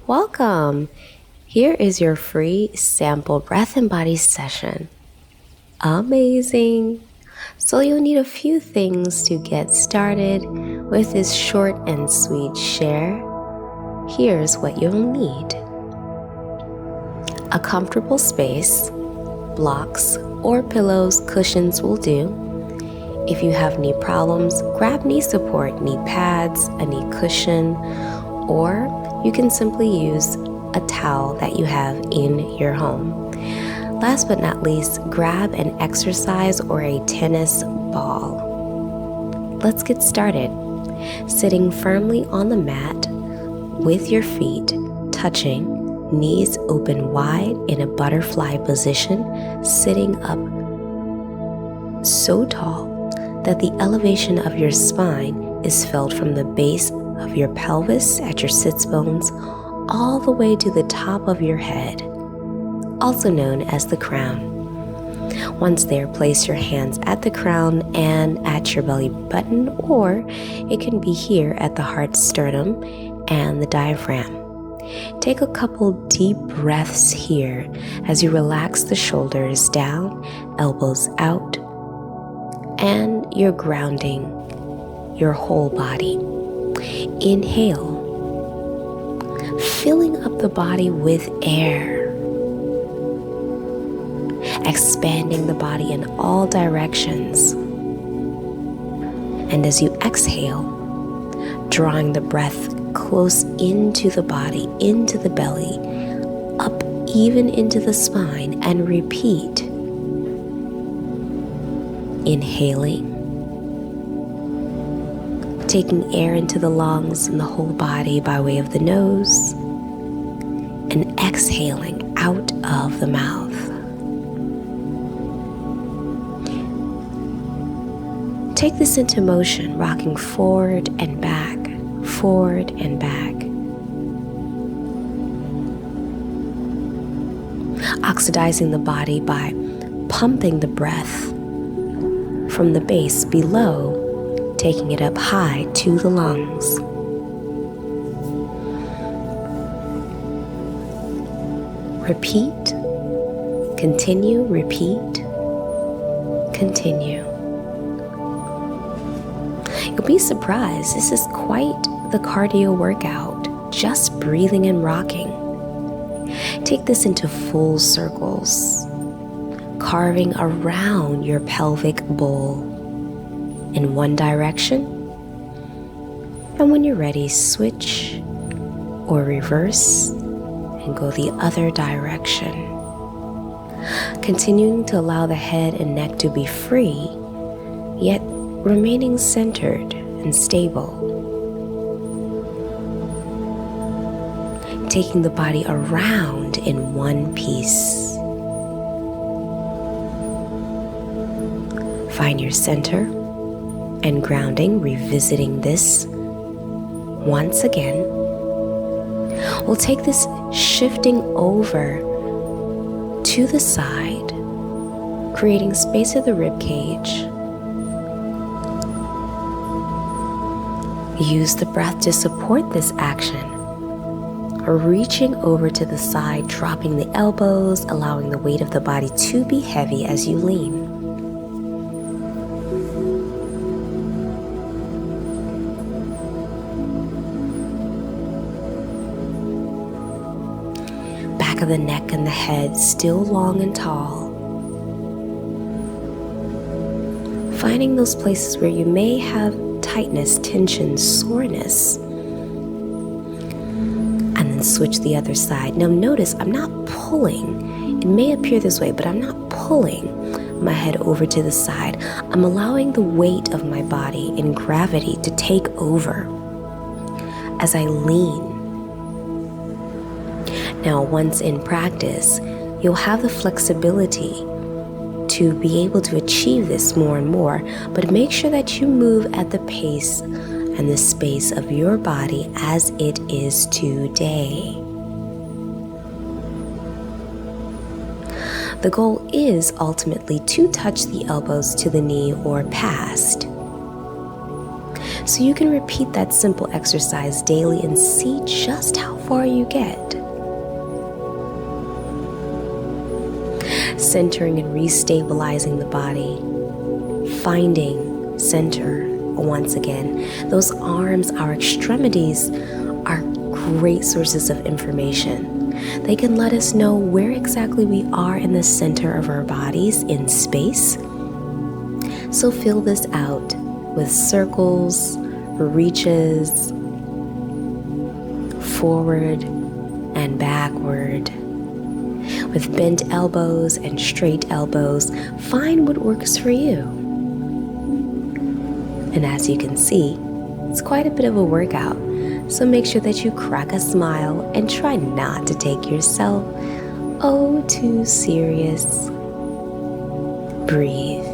Welcome! Here is your free sample breath and body session. Amazing! So you'll need a few things to get started with this short and sweet share. Here's what you'll need. A comfortable space, blocks or pillows, cushions will do. If you have knee problems, grab knee support, knee pads, a knee cushion, or you can simply use a towel that you have in your home. Last but not least, grab an exercise or a tennis ball. Let's get started. Sitting firmly on the mat with your feet touching, knees open wide in a butterfly position, sitting up so tall that the elevation of your spine is felt from the base of your pelvis at your sits bones all the way to the top of your head, also known as the crown. Once there, place your hands at the crown and at your belly button, or it can be here at the heart sternum and the diaphragm. Take a couple deep breaths here as you relax the shoulders down, elbows out, and you're grounding your whole body. Inhale, filling up the body with air, expanding the body in all directions. And as you exhale, drawing the breath close into the body, into the belly, up even into the spine, and repeat. Inhaling, taking air into the lungs and the whole body by way of the nose, and exhaling out of the mouth. Take this into motion, rocking forward and back, forward and back. Oxidizing the body by pumping the breath from the base below, taking it up high to the lungs. Repeat, continue, repeat, continue. You'll be surprised, this is quite the cardio workout, just breathing and rocking. Take this into full circles, carving around your pelvic bowl in one direction, and when you're ready, switch or reverse and go the other direction. Continuing to allow the head and neck to be free, yet remaining centered and stable. Taking the body around in one piece. Find your center and grounding, revisiting this once again. We'll take this shifting over to the side, creating space of the rib cage. Use the breath to support this action, reaching over to the side, dropping the elbows, allowing the weight of the body to be heavy as you lean. Back of the neck and the head still long and tall. Finding those places where you may have tightness, tension, soreness, and then switch the other side. Now notice I'm not pulling. It may appear this way, but I'm not pulling my head over to the side. I'm allowing the weight of my body and gravity to take over as I lean. Now, once in practice, you'll have the flexibility to be able to achieve this more and more, but make sure that you move at the pace and the space of your body as it is today. The goal is ultimately to touch the elbows to the knee or past. So you can repeat that simple exercise daily and see just how far you get. Centering and restabilizing the body. Finding center once again. Those arms, our extremities, are great sources of information. They can let us know where exactly we are in the center of our bodies in space. So fill this out with circles, reaches, forward and backward. With bent elbows and straight elbows, find what works for you. And as you can see, it's quite a bit of a workout, so make sure that you crack a smile and try not to take yourself too serious. Breathe.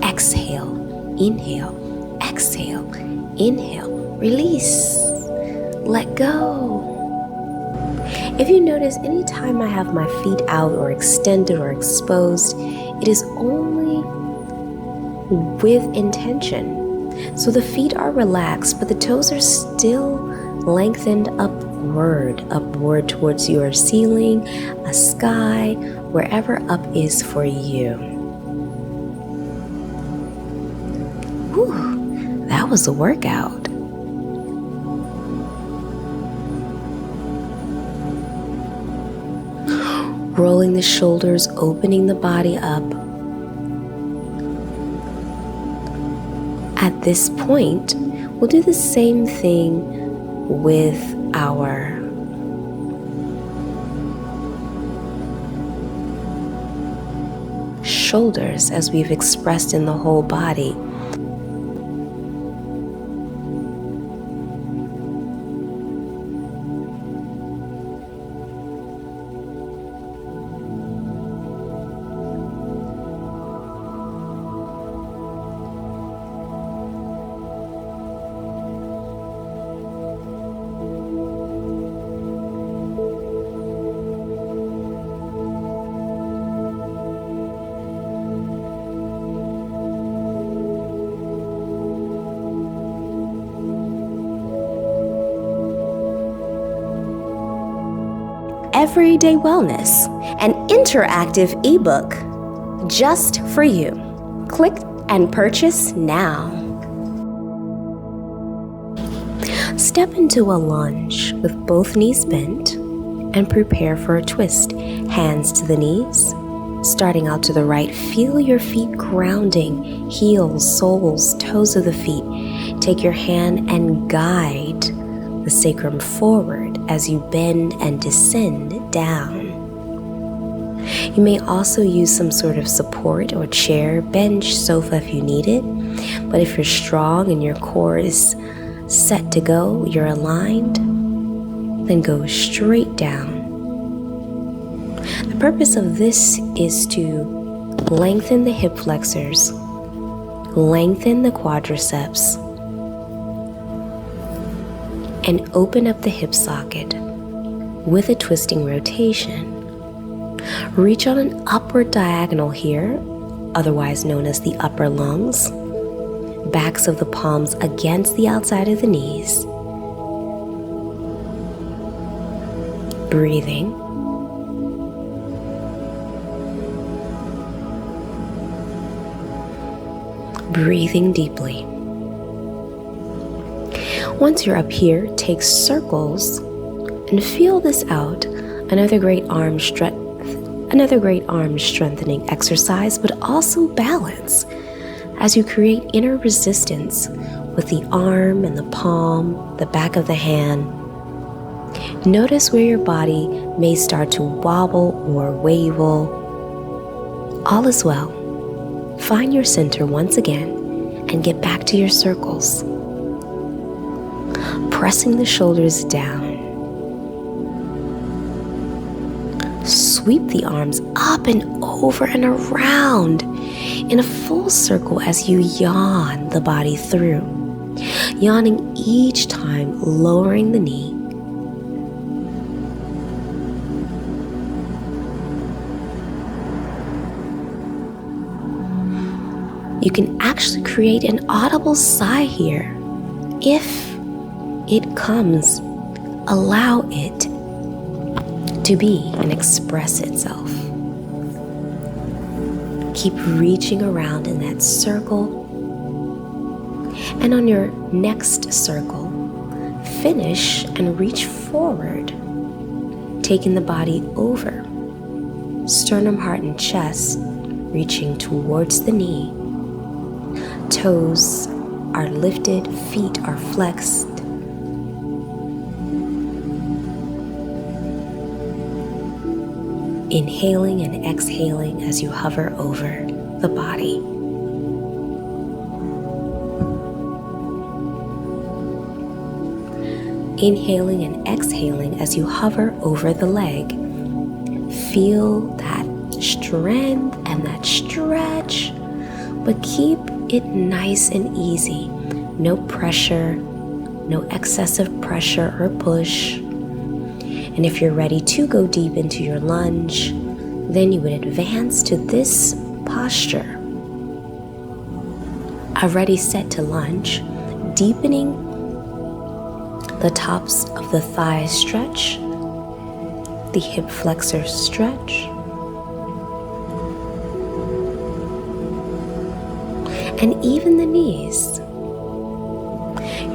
Exhale, inhale, exhale, inhale, release, let go. If you notice, anytime I have my feet out or extended or exposed, it is only with intention. So the feet are relaxed, but the toes are still lengthened upward towards your ceiling, a sky, wherever up is for you. Whew, that was a workout. Rolling the shoulders, opening the body up. At this point, we'll do the same thing with our shoulders as we've expressed in the whole body. Everyday Wellness, an interactive ebook just for you. Click and purchase now. Step into a lunge with both knees bent and prepare for a twist. Hands to the knees. Starting out to the right, feel your feet grounding, heels, soles, toes of the feet. Take your hand and guide the sacrum forward as you bend and descend down. You may also use some sort of support or chair, bench, sofa if you need it. But if you're strong and your core is set to go, you're aligned, then go straight down. The purpose of this is to lengthen the hip flexors, lengthen the quadriceps, and open up the hip socket with a twisting rotation. Reach on an upward diagonal here, otherwise known as the upper lungs. Backs of the palms against the outside of the knees. Breathing. Breathing deeply. Once you're up here, take circles and feel this out. Another great arm strengthening exercise, but also balance as you create inner resistance with the arm and the palm, the back of the hand. Notice where your body may start to wobble or waver. All is well. Find your center once again and get back to your circles. Pressing the shoulders down. Sweep the arms up and over and around in a full circle as you yawn the body through. Yawning each time, lowering the knee. You can actually create an audible sigh here. If it comes, allow it to be and express itself. Keep reaching around in that circle. And on your next circle, finish and reach forward, taking the body over. Sternum, heart, and chest reaching towards the knee. Toes are lifted, feet are flexed. Inhaling and exhaling as you hover over the body. Inhaling and exhaling as you hover over the leg. Feel that strength and that stretch, but keep it nice and easy. No pressure, no excessive pressure or push. And if you're ready to go deep into your lunge, then you would advance to this posture. Already set to lunge, deepening the tops of the thighs stretch, the hip flexors stretch, and even the knees.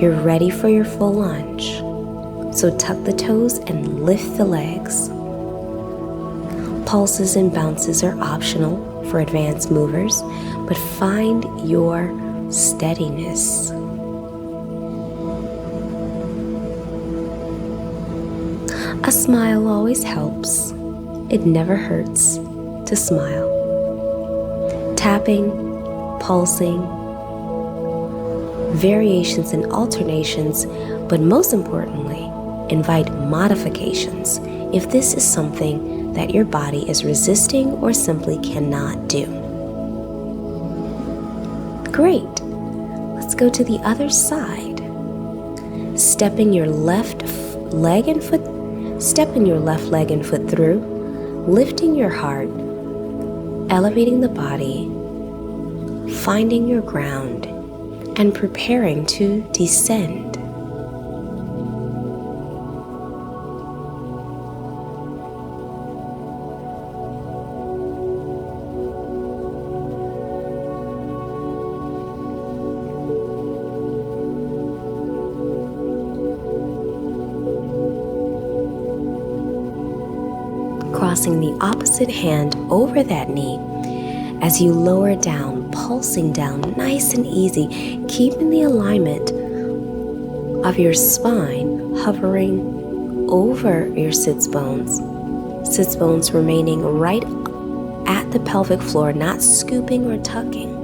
You're ready for your full lunge. So tuck the toes and lift the legs. Pulses and bounces are optional for advanced movers, but find your steadiness. A smile always helps. It never hurts to smile. Tapping, pulsing, variations and alternations, but most importantly, invite modifications if this is something that your body is resisting or simply cannot do. Great. Let's go to the other side. Stepping your left leg and foot through, lifting your heart, elevating the body, finding your ground, and preparing to descend. Crossing the opposite hand over that knee as you lower down, pulsing down nice and easy, keeping the alignment of your spine hovering over your sits bones remaining right at the pelvic floor, not scooping or tucking,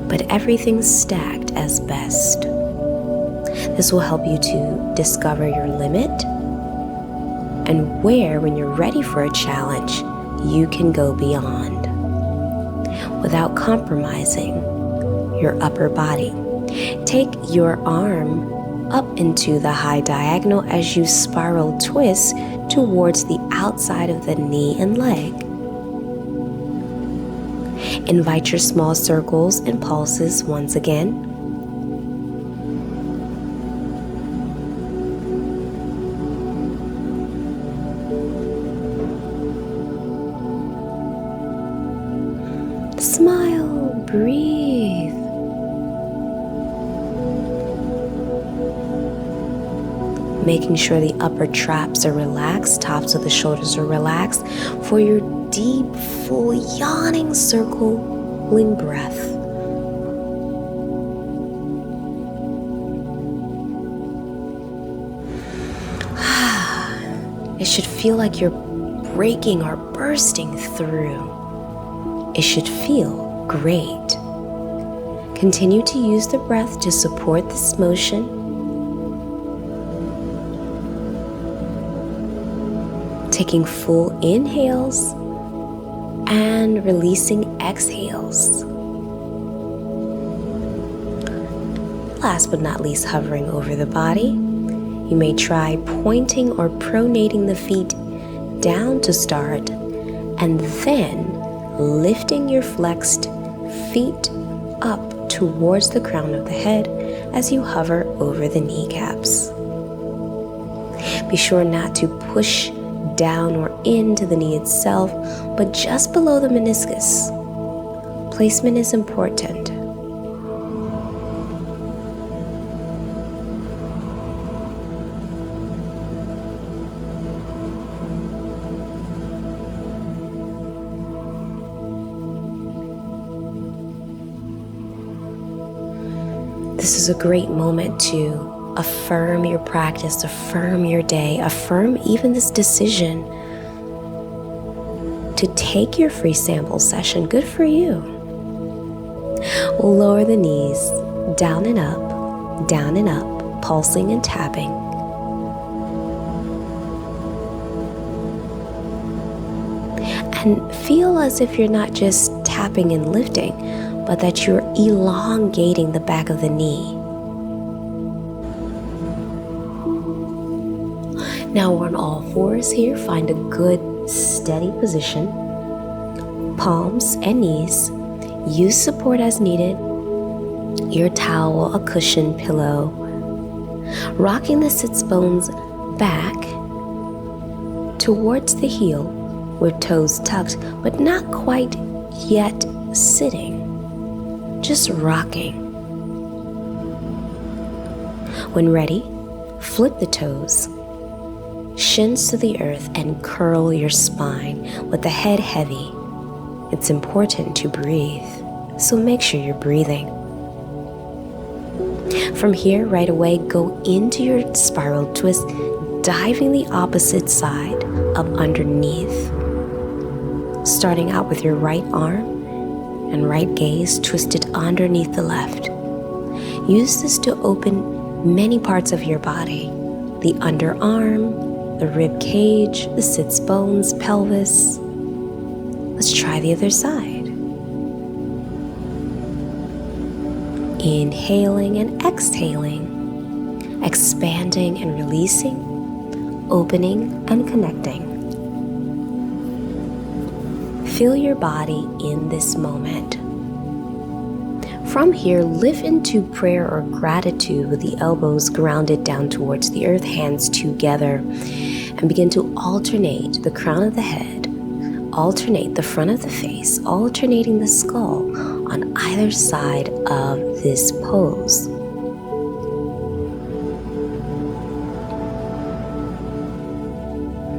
but everything stacked as best. This will help you to discover your limit and where, when you're ready for a challenge, you can go beyond without compromising your upper body. Take your arm up into the high diagonal as you spiral twist towards the outside of the knee and leg. Invite your small circles and pulses once again. Smile, breathe. Making sure the upper traps are relaxed, tops of the shoulders are relaxed for your deep, full, yawning, circling breath. It should feel like you're breaking or bursting through. It should feel great. Continue to use the breath to support this motion. Taking full inhales and releasing exhales. Last but not least, hovering over the body. You may try pointing or pronating the feet down to start, and then lifting your flexed feet up towards the crown of the head as you hover over the kneecaps. Be sure not to push down or into the knee itself, but just below the meniscus. Placement is important. This is a great moment to affirm your practice, affirm your day, affirm even this decision to take your free sample session. Good for you. Lower the knees, down and up, pulsing and tapping. And feel as if you're not just tapping and lifting, but that you're elongating the back of the knee. Now we're on all fours here. Find a good steady position. Palms and knees. Use support as needed. Your towel, a cushion, pillow. Rocking the sits bones back towards the heel with toes tucked, but not quite yet sitting. Just rocking. When ready, flip the toes, shins to the earth, and curl your spine with the head heavy. It's important to breathe, so make sure you're breathing. From here, right away, go into your spiral twist, diving the opposite side up underneath. Starting out with your right arm and right gaze twisted underneath the left. Use this to open many parts of your body: the underarm, the rib cage, the sits bones, pelvis. Let's try the other side. Inhaling and exhaling, expanding and releasing, opening and connecting. Feel your body in this moment. From here, lift into prayer or gratitude with the elbows grounded down towards the earth, hands together, and begin to alternate the crown of the head, alternate the front of the face, alternating the skull on either side of this pose.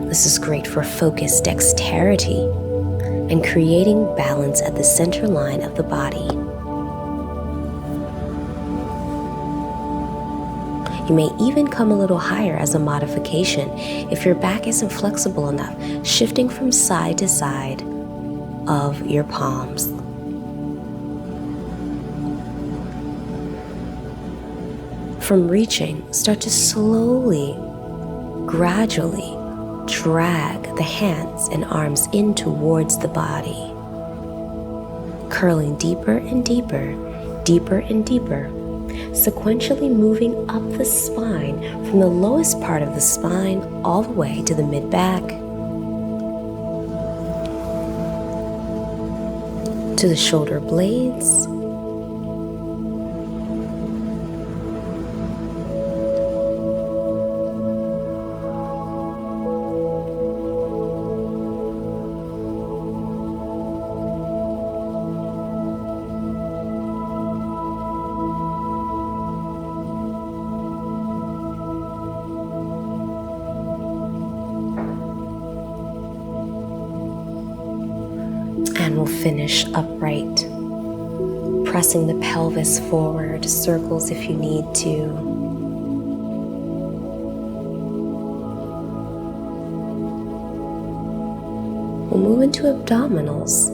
This is great for focused dexterity and creating balance at the center line of the body. You may even come a little higher as a modification if your back isn't flexible enough, shifting from side to side of your palms. From reaching, start to slowly, gradually drag the hands and arms in towards the body, curling deeper and deeper, deeper and deeper, sequentially moving up the spine from the lowest part of the spine all the way to the mid-back, to the shoulder blades, and we'll finish upright, pressing the pelvis forward, circles if you need to. We'll move into abdominals.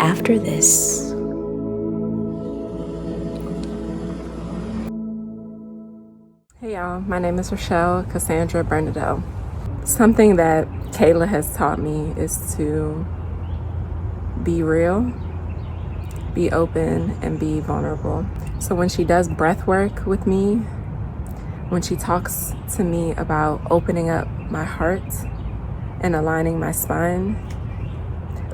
After this, hey y'all, my name is Rochelle Cassandra Bernadette. Something that Kayla has taught me is to be real, be open, and be vulnerable. So when she does breath work with me, when she talks to me about opening up my heart and aligning my spine,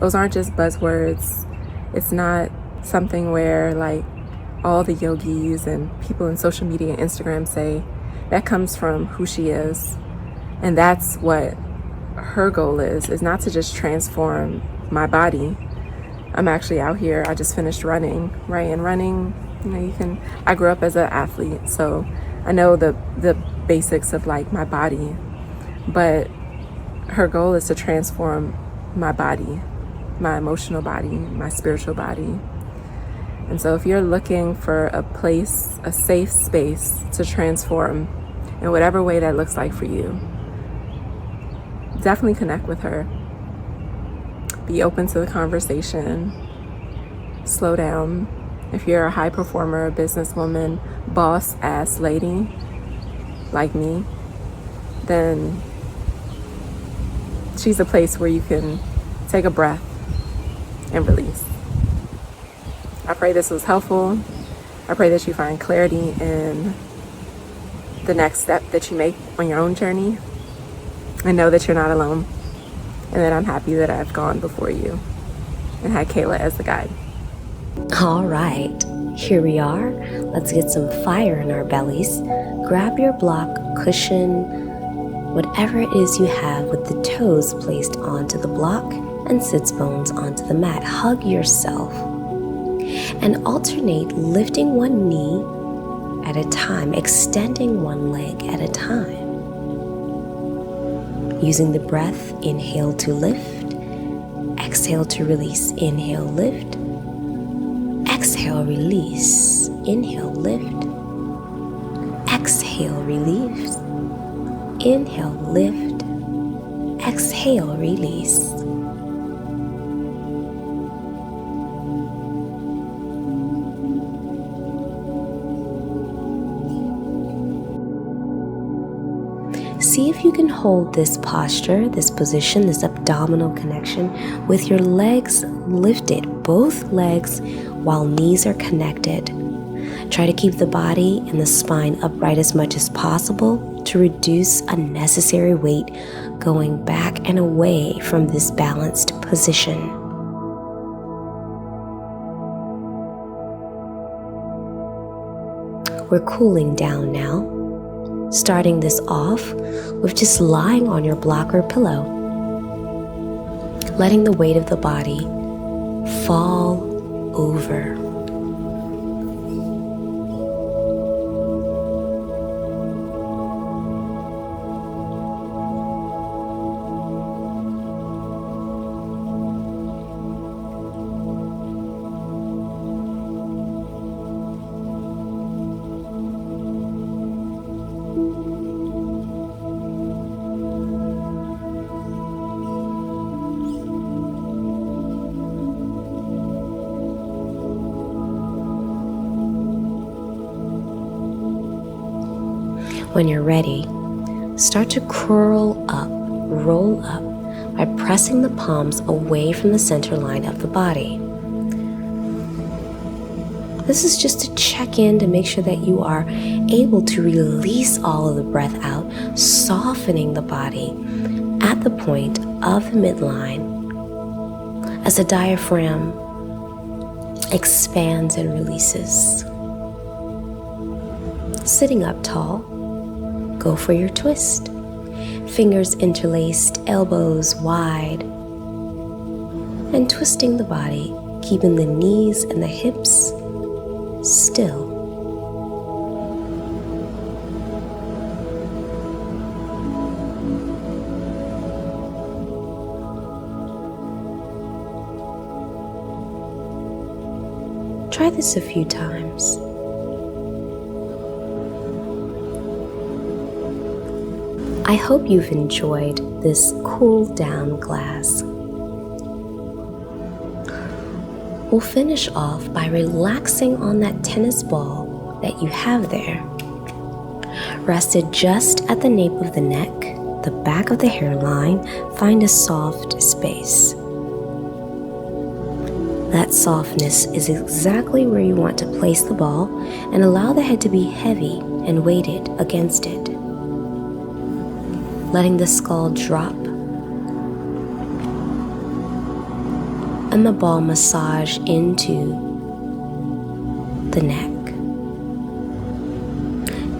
Those aren't just buzzwords. It's not something where like all the yogis and people in social media and Instagram say. That comes from who she is. And that's what her goal is not to just transform my body. I'm actually out here, I just finished running, right? And running, I grew up as an athlete, so I know the basics of like my body, but her goal is to transform my body, my emotional body, my spiritual body. And so if you're looking for a place, a safe space to transform in whatever way that looks like for you, definitely connect with her. Be open to the conversation. Slow down. If you're a high performer, a businesswoman, boss ass lady like me, then she's a place where you can take a breath and release. I pray this was helpful. I pray that you find clarity in the next step that you make on your own journey, and know that you're not alone, and that I'm happy that I've gone before you and had Kayla as the guide. All right, here we are. Let's get some fire in our bellies. Grab your block, cushion, whatever it is you have, with the toes placed onto the block and sits bones onto the mat. Hug yourself and alternate lifting one knee at a time, extending one leg at a time. Using the breath, inhale to lift, exhale to release. Inhale, lift, exhale, release. Inhale, lift, exhale, release. Inhale, lift, exhale, release. See if you can hold this posture, this position, this abdominal connection with your legs lifted, both legs, while knees are connected. Try to keep the body and the spine upright as much as possible to reduce unnecessary weight going back and away from this balanced position. We're cooling down now. Starting this off with just lying on your block or pillow, letting the weight of the body fall over. When you're ready, start to curl up, roll up by pressing the palms away from the center line of the body. This is just to check in to make sure that you are able to release all of the breath out, softening the body at the point of the midline as the diaphragm expands and releases. Sitting up tall, go for your twist. Fingers interlaced, elbows wide, and twisting the body, keeping the knees and the hips still. Try this a few times. I hope you've enjoyed this cool down class. We'll finish off by relaxing on that tennis ball that you have there. Rested just at the nape of the neck, the back of the hairline. Find a soft space. That softness is exactly where you want to place the ball, and allow the head to be heavy and weighted against it. Letting the skull drop and the ball massage into the neck.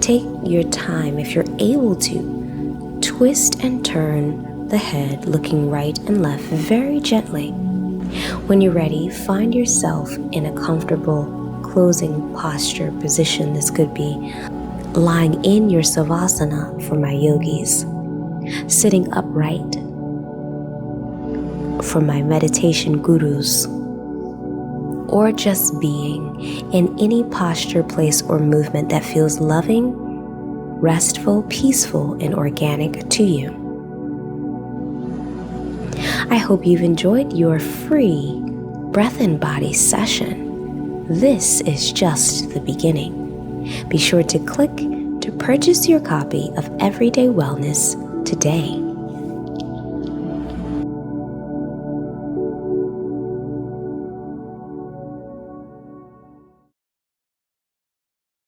Take your time, if you're able to, twist and turn the head looking right and left very gently. When you're ready, find yourself in a comfortable closing posture position. This could be lying in your savasana for my yogis, sitting upright for my meditation gurus, or just being in any posture, place, or movement that feels loving, restful, peaceful, and organic to you. I hope you've enjoyed your free breath and body session. This is just the beginning. Be sure to click to purchase your copy of Everyday Wellness today.